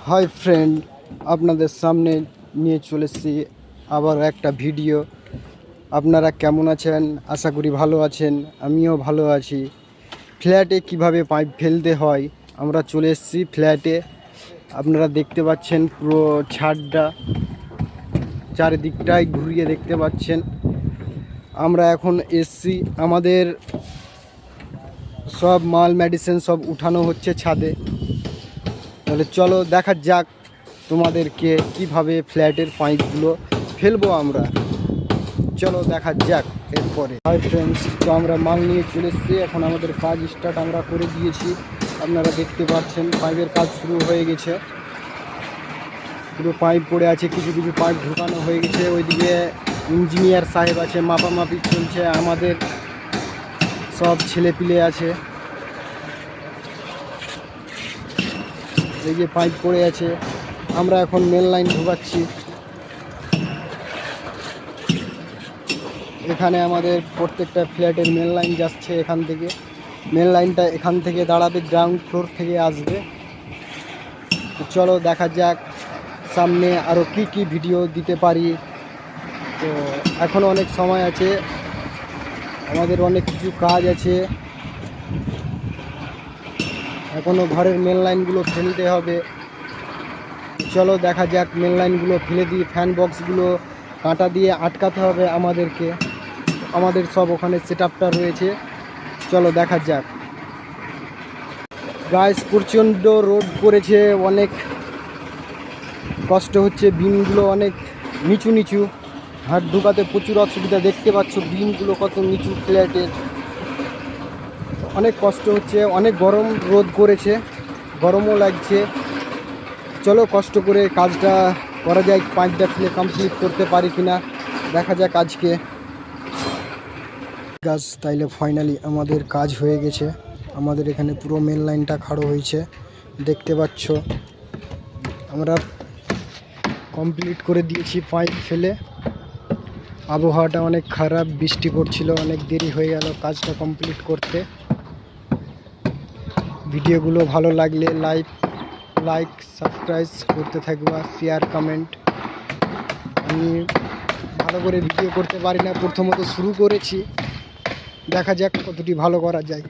Hi friend, আপনাদের সামনে নিয়ে চলেছি আবার একটা ভিডিও। আপনারা কেমন আছেন? আশা করি ভালো আছেন। আমিও ভালো আছি। ফ্ল্যাটে কিভাবে পাইপ ফেলতে হয় আমরা চলে এসেছি ফ্ল্যাটে। আপনারা দেখতে পাচ্ছেন পুরো ছাদটা, চারিদিকটাই ঘুরিয়ে দেখতে পাচ্ছেন। আমরা এখন এসছি, আমাদের সব মাল মেডিসিন সব উঠানো হচ্ছে ছাদে। তাহলে চলো দেখা যাক তোমাদেরকে কিভাবে ফ্ল্যাটের পাইপগুলো ফেলবো আমরা। চলো দেখা যাক এরপরে। হাই ফ্রেন্ডস, তো আমরা মাল নিয়ে চলে এসেছি। এখন আমাদের কাজ স্টার্ট আমরা করে দিয়েছি। আপনারা দেখতে পাচ্ছেন পাইপের কাজ শুরু হয়ে গেছে। পুরো পাইপ পড়ে আছে, কিছু কিছু পাইপ ঢুকানো হয়ে গেছে। ওইদিকে ইঞ্জিনিয়ার সাহেব আছে, মাপামাপি চলছে। আমাদের সব ছেলেপিলে আছে। এই যে পাইপ পড়ে আছে, আমরা এখন মেন লাইন ঢোকাচ্ছি। এখানে আমাদের প্রত্যেকটা ফ্ল্যাটের মেন লাইন যাচ্ছে এখান থেকে। মেন লাইনটা এখান থেকে দাঁড়াবে, গ্রাউন্ড ফ্লোর থেকে আসবে। তো চলো দেখা যাক সামনে আরও কি ভিডিও দিতে পারি। তো এখনও অনেক সময় আছে, আমাদের অনেক কিছু কাজ আছে। এখনও ঘরের মেন লাইনগুলো ফেলতে হবে। চলো দেখা যাক মেন লাইনগুলো ফেলে দিয়ে ফ্যান বক্সগুলো কাঁটা দিয়ে আটকাতে হবে আমাদেরকে। আমাদের সব ওখানে সেটআপটা রয়েছে। চলো দেখা যাক। গাইস, প্রচণ্ড রোদ পড়েছে, অনেক কষ্ট হচ্ছে। বিমগুলো অনেক নিচু নিচু, হাত ঢুকাতে প্রচুর অসুবিধা। দেখতে পাচ্ছ বিমগুলো কত নিচু ফ্ল্যাটের, অনেক কষ্ট হচ্ছে। অনেক গরম রোদ করেছে, গরমও লাগছে। চলো কষ্ট করে কাজটা করা যায়, পাঁচটা ফেলে কমপ্লিট করতে পারি কিনা দেখা যাক আজকে। গাছ তাইলে ফাইনালি আমাদের কাজ হয়ে গেছে। আমাদের এখানে পুরো মেন লাইনটা খাড়ো হয়েছে, দেখতে পাচ্ছ। আমরা কমপ্লিট করে দিয়েছি পাইপ ফেলে। আবহাওয়াটা অনেক খারাপ, বৃষ্টি পড়ছিল, অনেক দেরি হয়ে গেল কাজটা কমপ্লিট করতে। ভিডিওগুলো ভালো লাগলে লাইক সাবস্ক্রাইব করতে থাকবা, শেয়ার কমেন্ট। আমি ভালো করে ভিডিও করতে পারি না, প্রথমত শুরু করেছি, দেখা যাক কতটি ভালো করা যায়।